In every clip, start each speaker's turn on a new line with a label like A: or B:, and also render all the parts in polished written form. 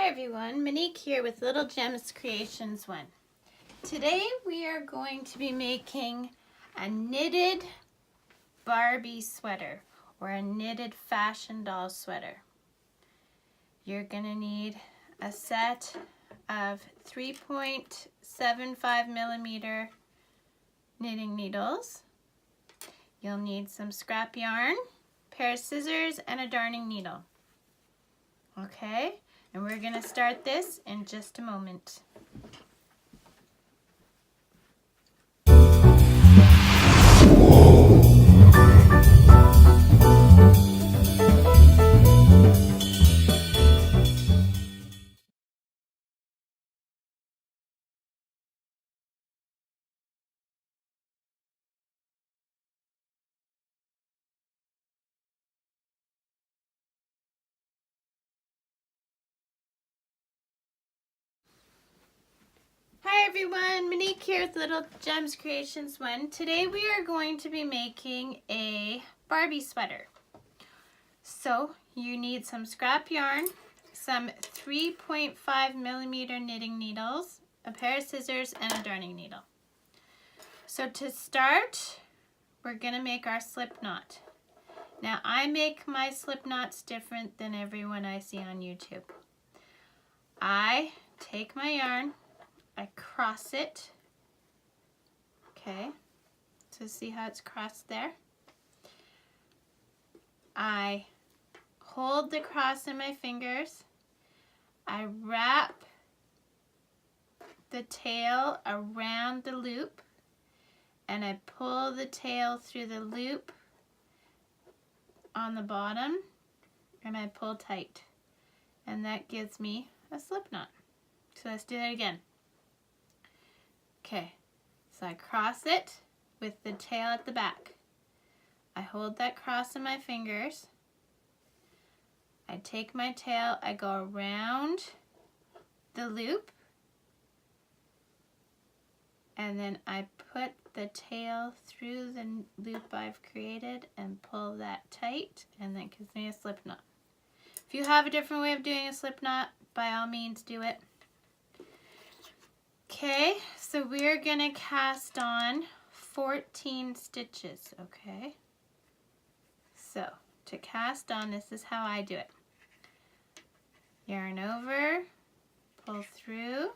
A: Hi everyone, Monique here with Little Gems Creations 1. Today we are going to be making a knitted Barbie sweater or a knitted fashion doll sweater. You're going to need a set of 3.75 millimeter knitting needles. You'll need some scrap yarn, pair of scissors, and a darning needle. Okay? And we're going to start this in just a moment. Hi everyone, Monique here with Little Gems Creations 1. Today we are going to be making a Barbie sweater. So you need some scrap yarn, some 3.5 millimeter knitting needles, a pair of scissors, and a darning needle. So to start, we're going to make our slip knot. Now I make my slip knots different than everyone I see on YouTube. I take my yarn, I cross it, okay, so see how it's crossed there? I hold the cross in my fingers, I wrap the tail around the loop, and I pull the tail through the loop on the bottom, and I pull tight, and that gives me a slip knot. So let's do that again. Okay, so I cross it with the tail at the back. I hold that cross in my fingers. I take my tail, I go around the loop, and then I put the tail through the loop I've created and pull that tight, and that gives me a slip knot. If you have a different way of doing a slip knot, by all means do it. Okay, so we're going to cast on 14 stitches, okay? So, to cast on, this is how I do it. Yarn over, pull through.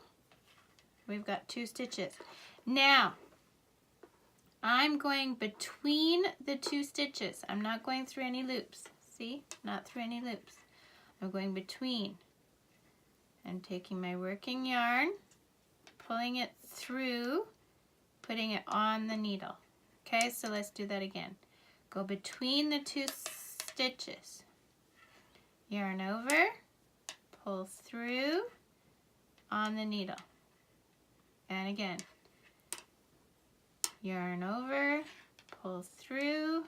A: We've got 2 stitches. Now, I'm going between the 2 stitches. I'm not going through any loops. See? Not through any loops. I'm going between. I'm taking my working yarn, pulling it through, putting it on the needle. Okay, so let's do that again. Go between the 2 stitches. Yarn over, pull through, on the needle. And again. Yarn over, pull through,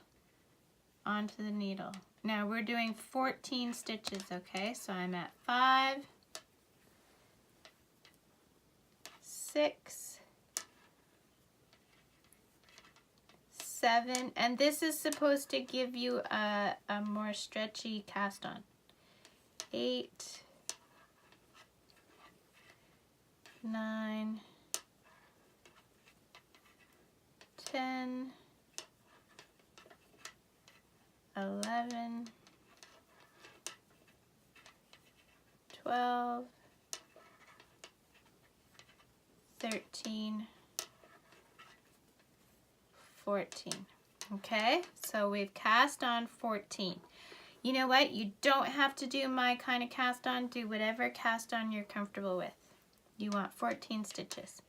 A: onto the needle. Now we're doing 14 stitches, okay? So I'm at 5, 6, 7, and this is supposed to give you a more stretchy cast on. 8, 9, 10, 11, 12, 13, 14. Okay, so we've cast on 14. You know what? You don't have to do my kind of cast on. Do whatever cast on you're comfortable with. You want 14 stitches.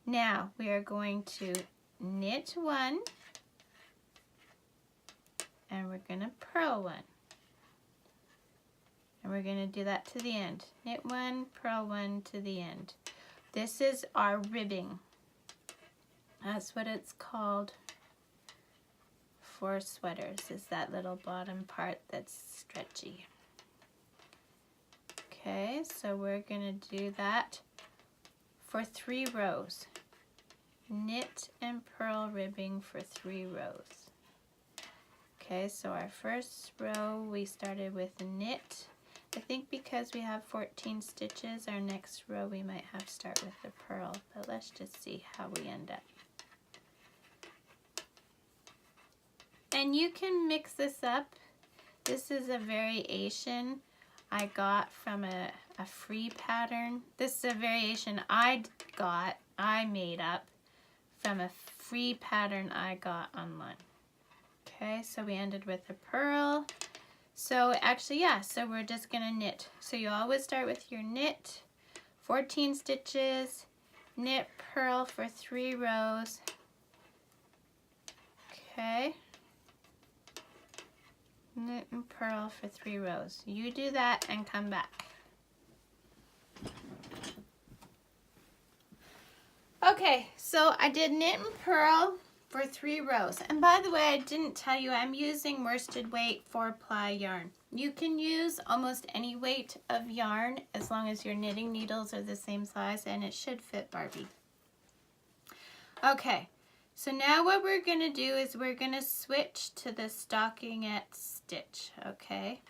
A: Now we are going to knit 1 and we're going to purl 1. And we're going to do that to the end. Knit 1, purl 1 to the end. This is our ribbing. That's what it's called for sweaters, is that little bottom part that's stretchy. Okay, so we're going to do that for 3 rows. Knit and purl ribbing for 3 rows. Okay, so our first row we started with a knit, I think because we have 14 stitches, our next row we might have to start with the purl, but let's just see how we end up. And you can mix this up. This is a variation I got from a free pattern. This is a variation I made up from a free pattern I got online. Okay, so we ended with a purl. So actually, yeah, so we're just gonna knit. So you always start with your knit, 14 stitches, knit, purl for 3 rows. Okay. Knit and purl for 3 rows. You do that and come back. Okay, so I did knit and purl for 3 rows. And by the way, I didn't tell you I'm using worsted weight 4-ply yarn. You can use almost any weight of yarn as long as your knitting needles are the same size, and it should fit Barbie. Okay, so now what we're going to do is we're going to switch to the stockinette stitch, okay?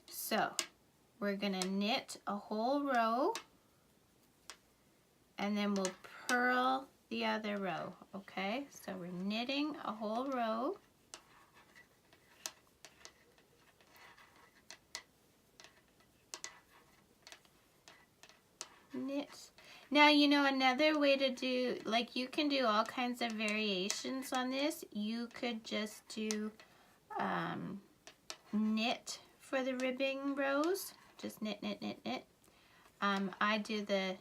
A: So we're going to knit a whole row, and then we'll purl the other row, okay? So we're knitting a whole row. Knit. Now, you know, another way to do, like, you can do all kinds of variations on this. You could just do knit for the ribbing rows. Just knit, knit, knit, knit. I do the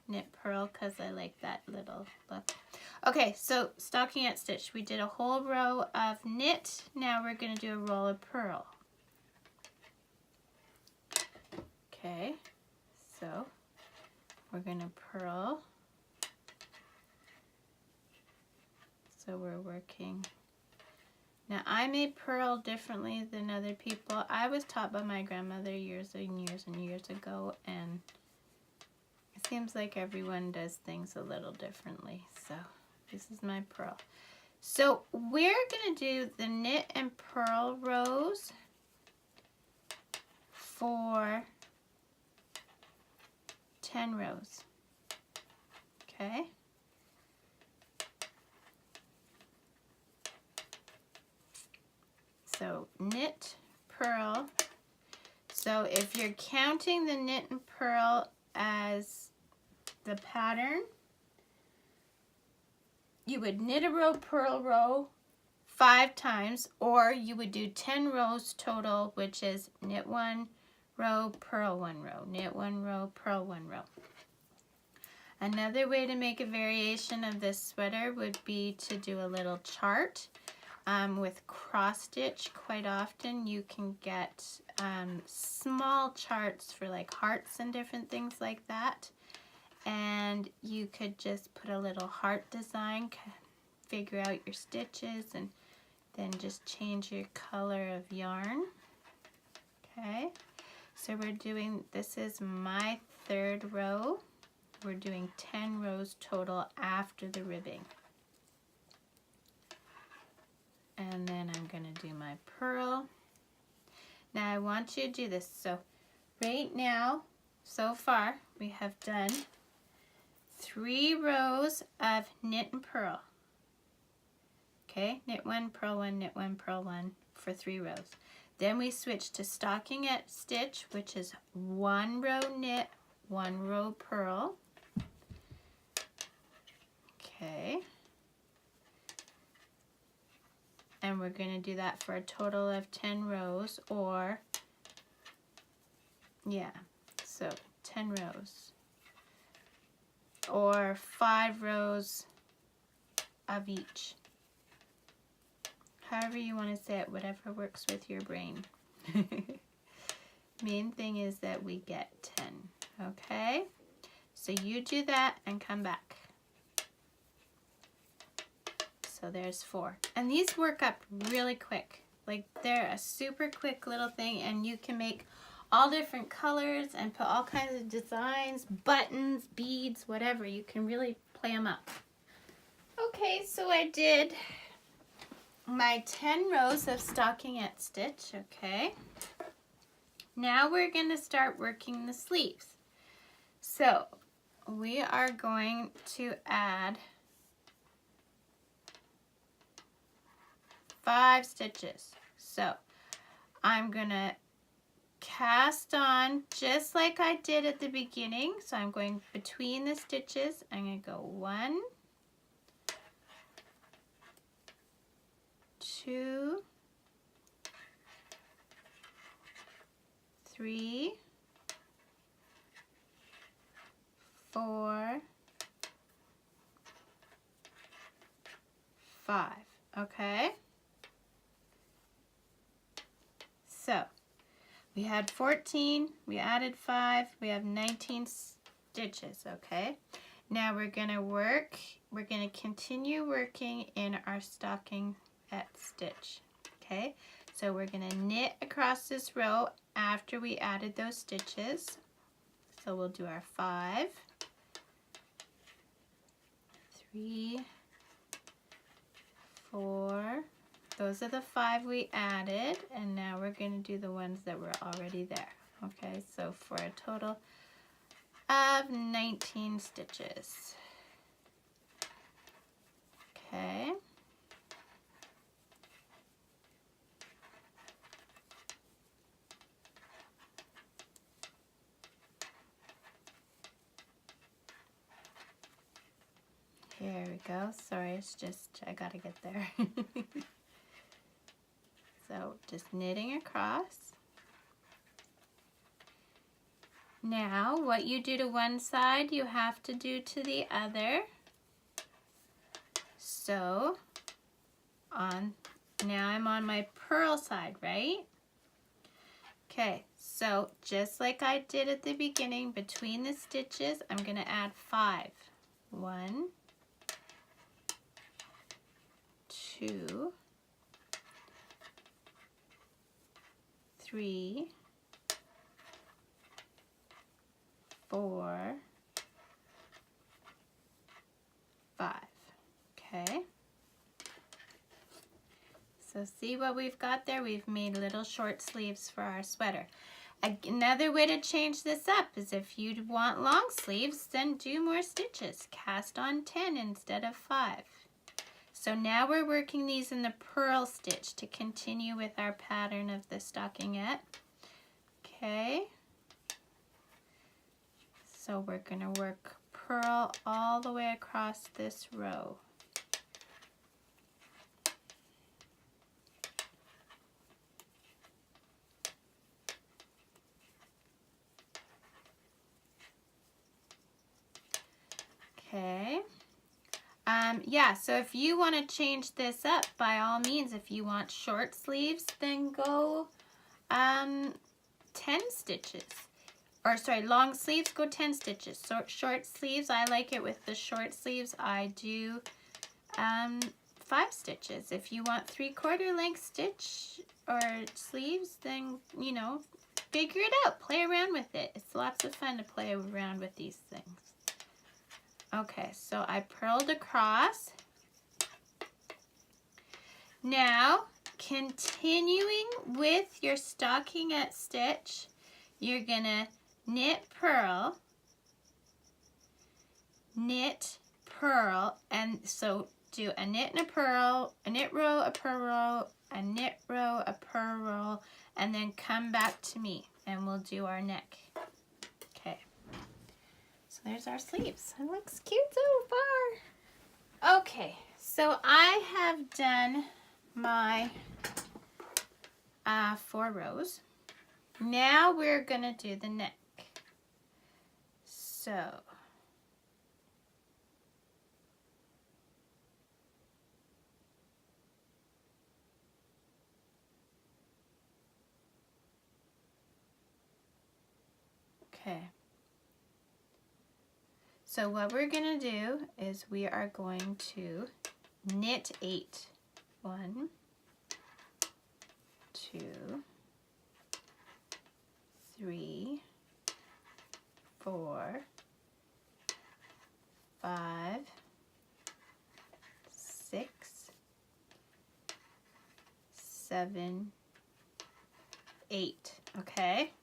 A: knit purl because I like that little look. Okay, so stockinette stitch. We did a whole row of knit. Now we're going to do a row of purl. Okay, so we're going to purl. So we're working. Now I may purl differently than other people. I was taught by my grandmother years and years and years ago, and it seems like everyone does things a little differently. So this is my purl. So we're going to do the knit and purl rows for 10 rows. Okay. So knit, purl. So if you're counting the knit and purl as the pattern, you would knit a row, purl row 5 times, or you would do 10 rows total, which is knit 1 row, purl 1 row, knit 1 row, purl 1 row. Another way to make a variation of this sweater would be to do a little chart. With cross stitch, quite often you can get small charts for like hearts and different things like that. And you could just put a little heart design, figure out your stitches, and then just change your color of yarn. Okay, so we're doing, this is my 3rd row. We're doing 10 rows total after the ribbing. And then I'm going to do my purl. Now I want you to do this. So right now, so far, we have done 3 rows of knit and purl. Okay, knit 1, purl 1, knit 1, purl 1 for 3 rows. Then we switch to stockinette stitch, which is 1 row knit, 1 row purl. Okay. And we're going to do that for a total of 10 rows, or, yeah, so 10 rows. Or 5 rows of each. However you want to say it, whatever works with your brain. Main thing is that we get 10, okay? So you do that and come back. So there's 4. And these work up really quick. Like, they're a super quick little thing, and you can make all different colors and put all kinds of designs, buttons, beads, whatever. You can really play them up. Okay, so I did my 10 rows of stockinette stitch, okay? Now we're going to start working the sleeves. So we are going to add 5 stitches. So I'm going to cast on just like I did at the beginning. So I'm going between the stitches. I'm going to go 1, 2, 3, 4, 5. Okay? So we had 14, we added 5, we have 19 stitches, okay? Now we're going to continue working in our stockinette stitch, okay? So we're going to knit across this row after we added those stitches. So we'll do our 5, 3, 4, those are the 5 we added, and now we're going to do the ones that were already there. Okay, so for a total of 19 stitches. Okay. Here we go. Sorry, it's just, I gotta get there. So just knitting across. Now what you do to one side, you have to do to the other. So now I'm on my purl side, right? Okay, so just like I did at the beginning, between the stitches, I'm gonna add 5. 1, 2, 3, 4, 5. Okay. So see what we've got there? We've made little short sleeves for our sweater. Another way to change this up is if you want long sleeves, then do more stitches. Cast on 10 instead of 5. So now we're working these in the purl stitch to continue with our pattern of the stockinette. Okay. So we're going to work purl all the way across this row. Okay. Yeah, so if you want to change this up, by all means, if you want short sleeves, then go 10 stitches. Or sorry, long sleeves, go 10 stitches. So short sleeves, I like it with the short sleeves. I do 5 stitches. If you want 3/4 length stitch or sleeves, then, you know, figure it out. Play around with it. It's lots of fun to play around with these things. Okay, so I purled across. Now, continuing with your stockinette stitch, you're gonna knit, purl, and so do a knit and a purl, a knit row, a purl row, a knit row, a purl row, and then come back to me and we'll do our neck. Okay. So there's our sleeves. It looks cute so far. Okay, so I have done my 4 rows. Now we're gonna do the neck. So okay. So what we're gonna do is we are going to knit 8. 1, 2, 3, 4, 5, 6, 7, 8. Okay.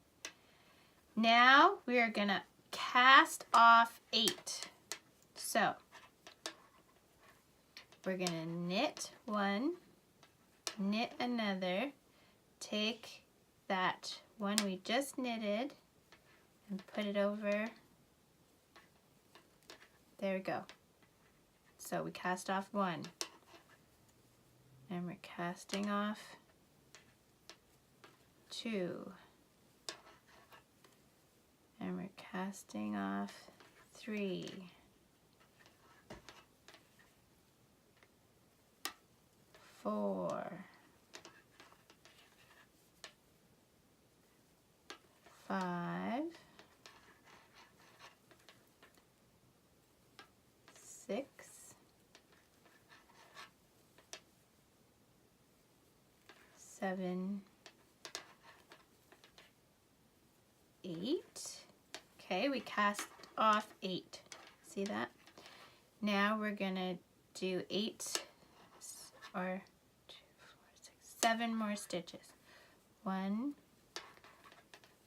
A: Now we are gonna cast off 8. So we're gonna knit one, knit another, take that one we just knitted and put it over. There we go. So we cast off 1 and we're casting off 2 and we're casting off 3, 4, 5, 6, 7, 8. Okay, we cast off 8. See that? Now we're gonna do 8 or 2, 4, 6, 7 more stitches. 1,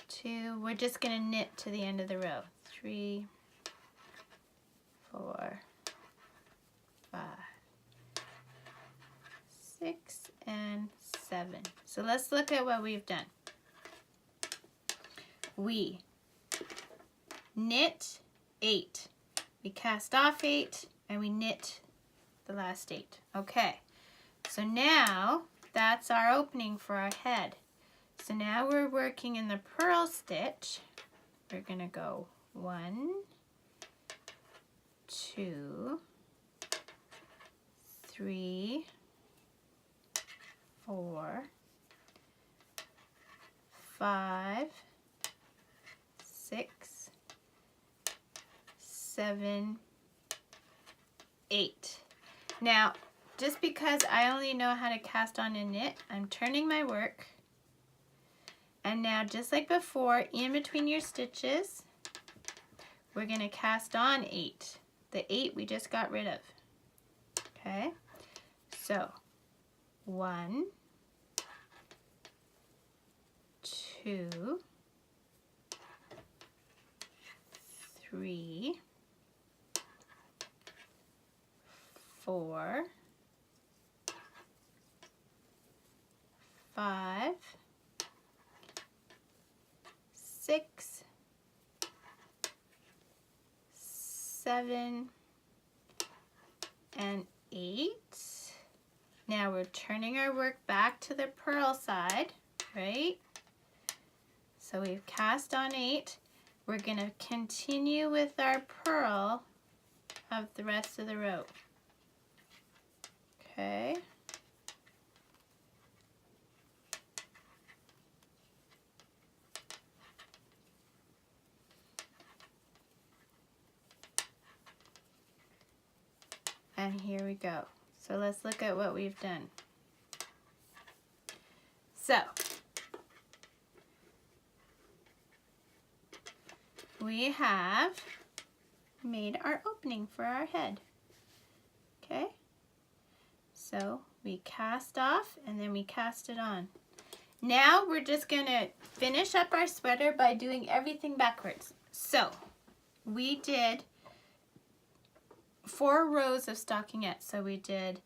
A: 2. We're just gonna knit to the end of the row. 3, 4, 5, 6, and 7. So let's look at what we've done. We knit 8, we cast off 8, and we knit the last 8. Okay, so now that's our opening for our head. So now we're working in the purl stitch. We're gonna go 1, 2, 3, 4, 5, 6, 7, 8. Now, just because I only know how to cast on and knit, I'm turning my work. And now, just like before, in between your stitches, we're going to cast on 8. The 8 we just got rid of. Okay? So, 1, 2, 3, 4, 5, 6, 7, and 8. Now we're turning our work back to the purl side, right? So we've cast on 8. We're going to continue with our purl of the rest of the row. Okay. And here we go. So let's look at what we've done. So, we have made our opening for our head. Okay? So we cast off and then we cast it on. Now we're just going to finish up our sweater by doing everything backwards. So we did 4 rows of stockinette. So we did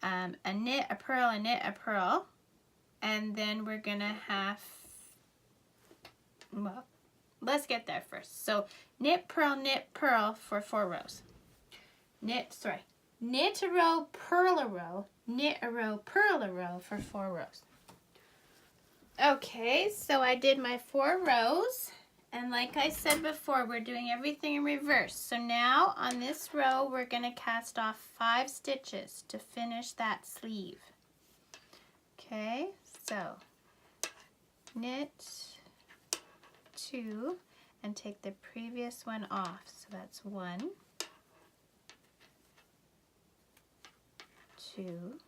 A: a knit, a purl, a knit, a purl. And then we're going to have, well, let's get there first. So knit, purl for 4 rows. Knit a row, purl a row, knit a row, purl a row for 4 rows. Okay, so I did my 4 rows, and like I said before, we're doing everything in reverse. So now on this row, we're going to cast off 5 stitches to finish that sleeve. Okay, so knit 2 and take the previous one off. So that's 1, 2,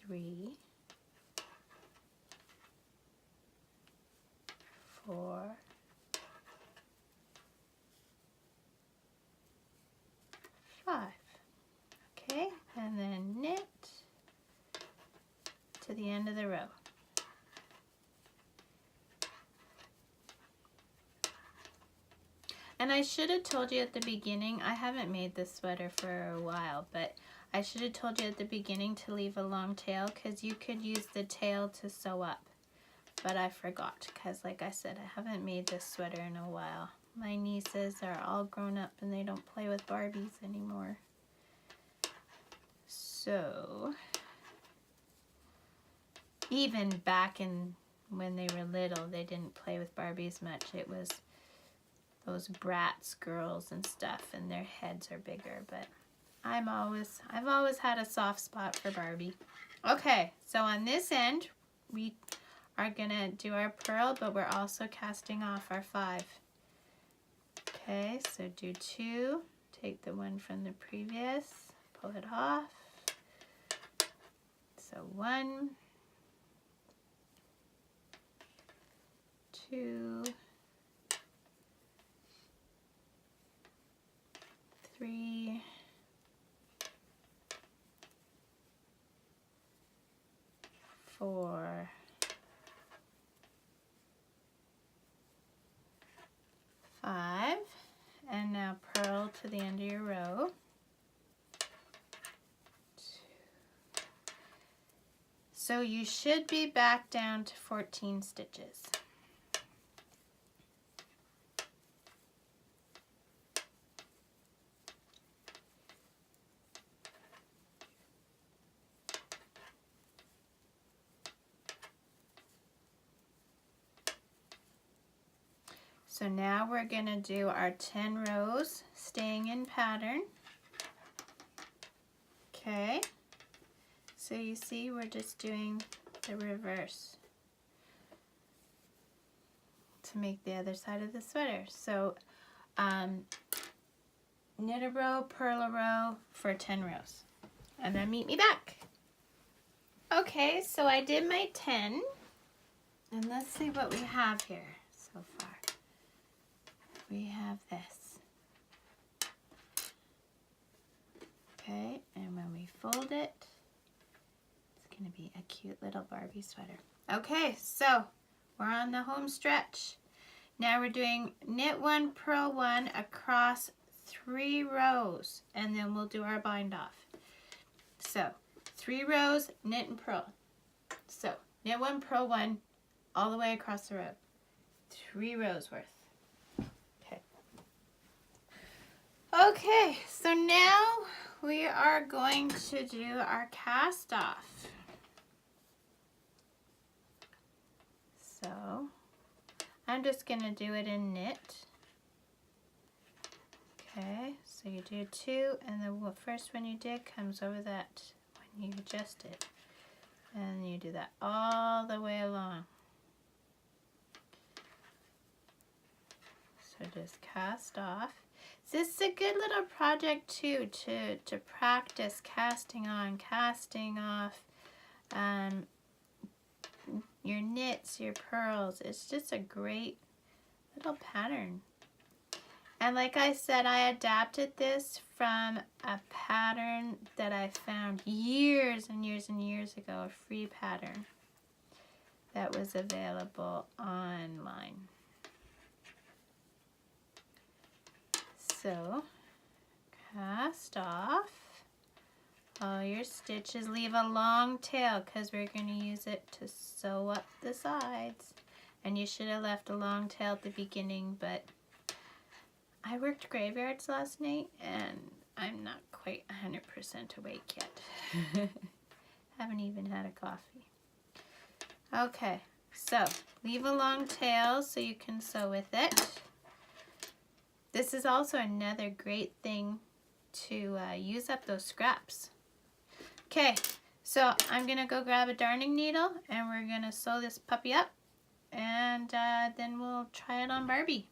A: 3, 4, 5. Okay, and then knit to the end of the row. And I should have told you at the beginning, I haven't made this sweater for a while, but I should have told you at the beginning to leave a long tail because you could use the tail to sew up. But I forgot because, like I said, I haven't made this sweater in a while. My nieces are all grown up and they don't play with Barbies anymore. So, even back in when they were little, they didn't play with Barbies much. It was those Bratz girls and stuff, and their heads are bigger, but I've always had a soft spot for Barbie. Okay, so on this end, we are gonna do our purl, but we're also casting off our 5. Okay, so do 2, take the one from the previous, pull it off. So 1, 2, 3, 4, 5, and now purl to the end of your row. 2. So you should be back down to 14 stitches. So now we're going to do our 10 rows staying in pattern. Okay, so you see we're just doing the reverse to make the other side of the sweater. So knit a row, purl a row for 10 rows, and then meet me back. Okay, so I did my 10, and let's see what we have here so far. We have this. Okay, and when we fold it, it's going to be a cute little Barbie sweater. Okay, so we're on the home stretch. Now we're doing knit 1, purl 1 across 3 rows, and then we'll do our bind off. So 3 rows, knit and purl. So knit 1, purl 1 all the way across the row. 3 rows worth. Okay, so now we are going to do our cast off. So I'm just going to do it in knit. Okay, so you do 2, and the first one you did comes over that when you adjust it. And you do that all the way along. So just cast off. This is a good little project too to practice casting on, casting off your knits, your purls. It's just a great little pattern. And like I said, I adapted this from a pattern that I found years and years and years ago, a free pattern that was available online. So, cast off all your stitches. Leave a long tail because we're going to use it to sew up the sides. And you should have left a long tail at the beginning, but I worked graveyards last night and I'm not quite 100% awake yet. Haven't even had a coffee. Okay, so leave a long tail so you can sew with it. This is also another great thing to use up those scraps. Okay, so I'm going to go grab a darning needle and we're going to sew this puppy up, and then we'll try it on Barbie.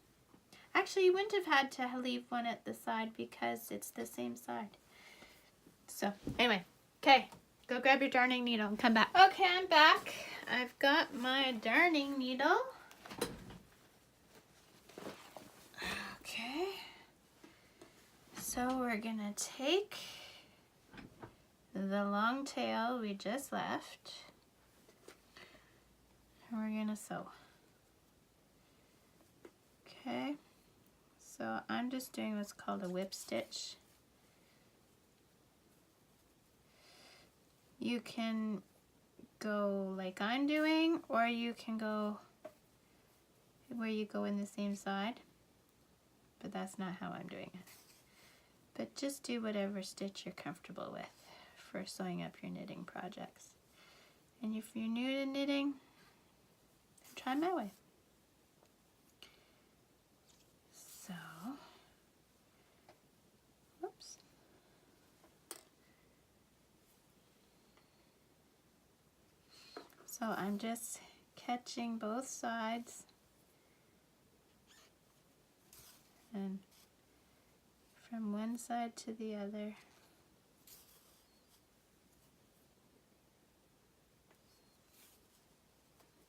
A: Actually, you wouldn't have had to leave one at the side because it's the same side. So anyway, okay, go grab your darning needle and come back. Okay, I'm back. I've got my darning needle. Okay, so we're gonna take the long tail we just left and we're gonna sew. Okay, So I'm just doing what's called a whip stitch. You can go like I'm doing, or you can go where you go in the same side, but that's not how I'm doing it. But just do whatever stitch you're comfortable with for sewing up your knitting projects. And if you're new to knitting, try my way. So, whoops. So I'm just catching both sides and from one side to the other.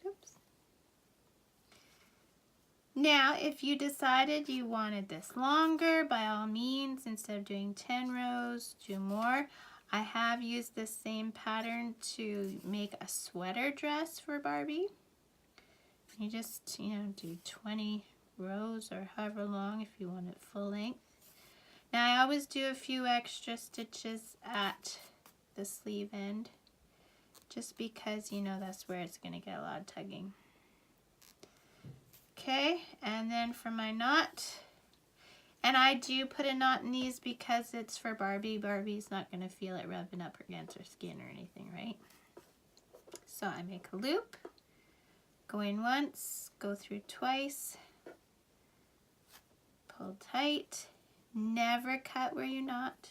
A: Oops. Now, if you decided you wanted this longer, by all means, instead of doing 10 rows, do more. I have used this same pattern to make a sweater dress for Barbie. You just, do 20 rows or however long if you want it full length. Now I always do a few extra stitches at the sleeve end, just because that's where it's going to get a lot of tugging. Okay, and then for my knot, and I do put a knot in these because it's for Barbie. Barbie's not going to feel it rubbing up against her skin or anything, right? So I make a loop, go in once, go through twice, pull tight, never cut where you knot.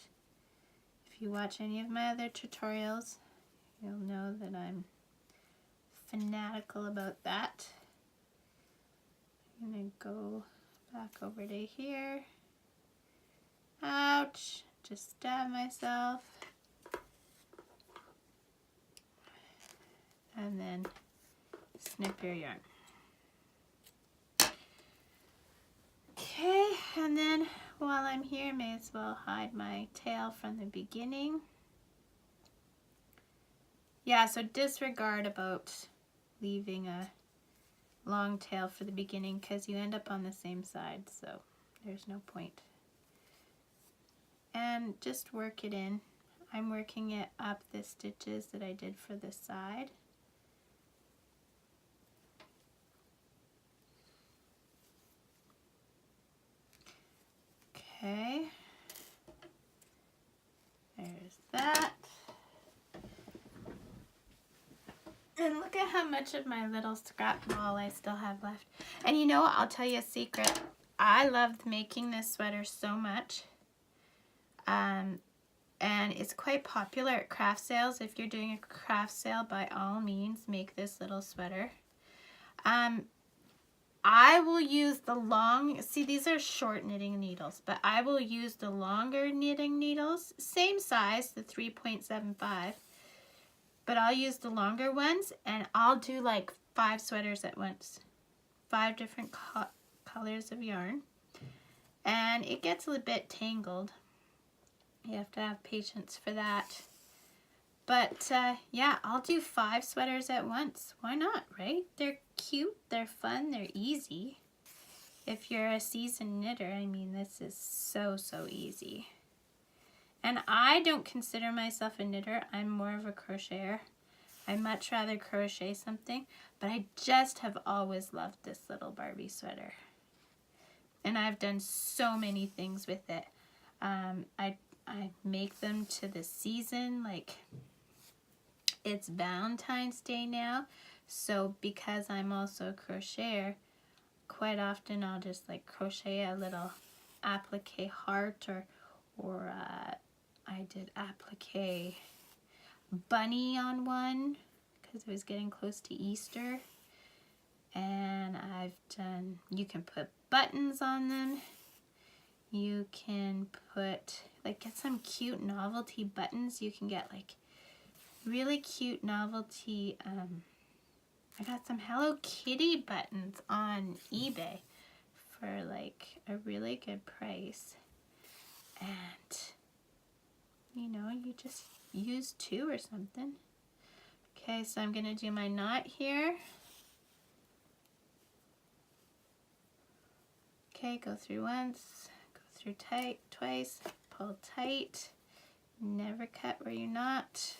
A: If you watch any of my other tutorials, you'll know that I'm fanatical about that. I'm going to go back over to here. Ouch, just stab myself. And then snip your yarn. Okay, and then while I'm here, may as well hide my tail from the beginning. Yeah, so disregard about leaving a long tail for the beginning because you end up on the same side, so there's no point. And just work it in. I'm working it up the stitches that I did for the side. Okay, there's that. And look at how much of my little scrap ball I still have left. And you know what, I'll tell you a secret. I loved making this sweater so much. And it's quite popular at craft sales. If you're doing a craft sale, by all means, make this little sweater. I will use the long, see these are short knitting needles, but I will use the longer knitting needles, same size, the 3.75, but I'll use the longer ones and I'll do like 5 sweaters at once, 5 different colors of yarn, and it gets a bit tangled. You have to have patience for that. But yeah, I'll do 5 sweaters at once. Why not, right? They're cute, they're fun, they're easy. If you're a seasoned knitter, I mean, this is so easy. And I don't consider myself a knitter. I'm more of a crocheter. I much rather crochet something, but I just have always loved this little Barbie sweater. And I've done so many things with it. I make them to the season, like it's Valentine's Day now, so because I'm also a crocheter, quite often I'll just like crochet a little applique heart, or I did applique bunny on one because it was getting close to Easter, and I've done, you can put buttons on them. You can put, like, get some cute novelty buttons. You can get, like, really cute novelty, I got some Hello Kitty buttons on eBay for, like, a really good price. And, you just use 2 or something. Okay, so I'm going to do my knot here. Okay, go through once, go through tight twice, pull tight, never cut where you're not.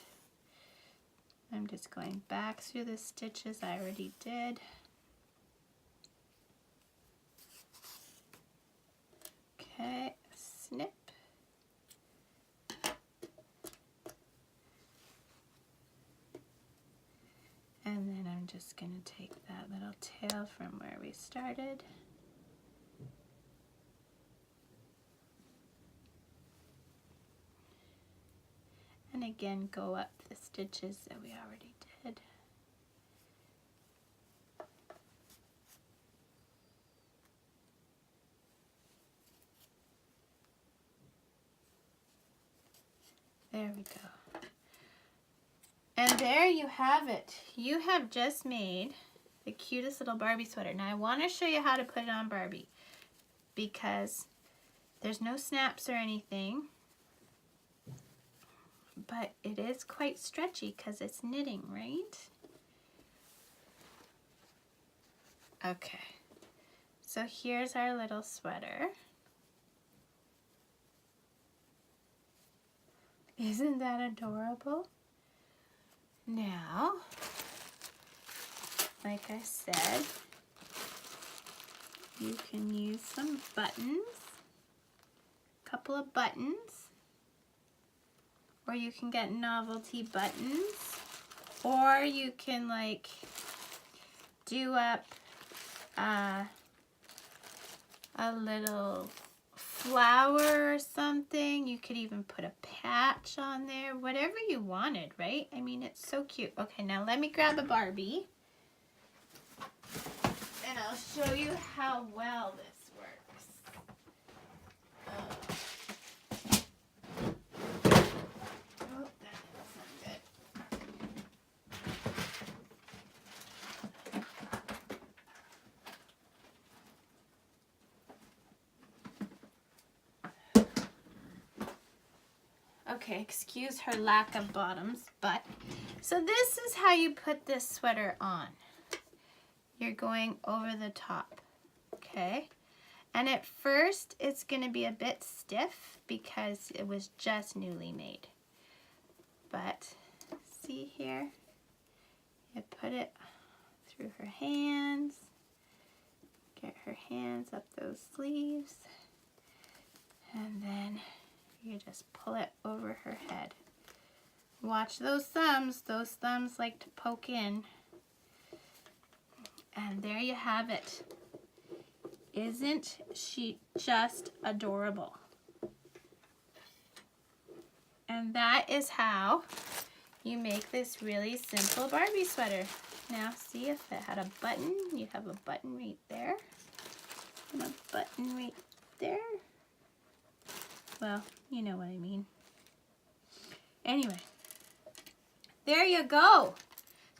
A: I'm just going back through the stitches I already did. Okay, snip. And then I'm just going to take that little tail from where we started. And again, go up the stitches that we already did. There we go. And there you have it. You have just made the cutest little Barbie sweater. Now I want to show you how to put it on Barbie because there's no snaps or anything, but it is quite stretchy because it's knitting, right? Okay, so here's our little sweater. Isn't that adorable? Now, like I said, you can use some buttons, a couple of buttons, or you can get novelty buttons, or you can like do up a little flower or something. You could even put a patch on there, whatever you wanted, right? I mean, it's so cute. Okay, now let me grab a Barbie and I'll show you how well this works. Oh, that doesn't sound good. Okay, excuse her lack of bottoms, but so this is how you put this sweater on. You're going over the top, okay? And at first it's going to be a bit stiff because it was just newly made. But see here, you put it through her hands, get her hands up those sleeves, and then you just pull it over her head. Watch those thumbs like to poke in. And there you have it. Isn't she just adorable? And that is how you make this really simple Barbie sweater. Now see, if it had a button, you have a button right there and a button right there. Well, you know what I mean. Anyway, there you go.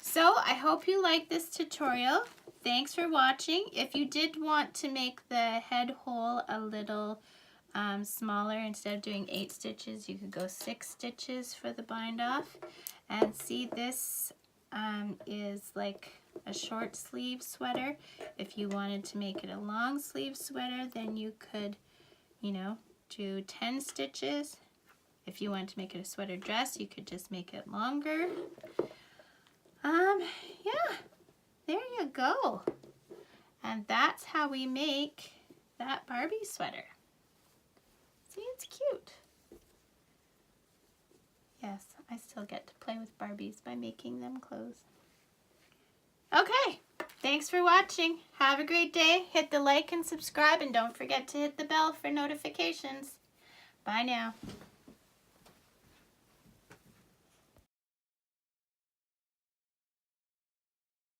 A: So I hope you liked this tutorial. Thanks for watching. If you did want to make the head hole a little smaller, instead of doing 8 stitches, you could go 6 stitches for the bind off. And see, this is like a short sleeve sweater. If you wanted to make it a long sleeve sweater, then you could, you know, do 10 stitches. If you want to make it a sweater dress, you could just make it longer. Yeah, there you go. And that's how we make that Barbie sweater. See, it's cute. Yes, I still get to play with Barbies by making them clothes. Okay, thanks for watching. Have a great day. Hit the like and subscribe, and don't forget to hit the bell for notifications. Bye now.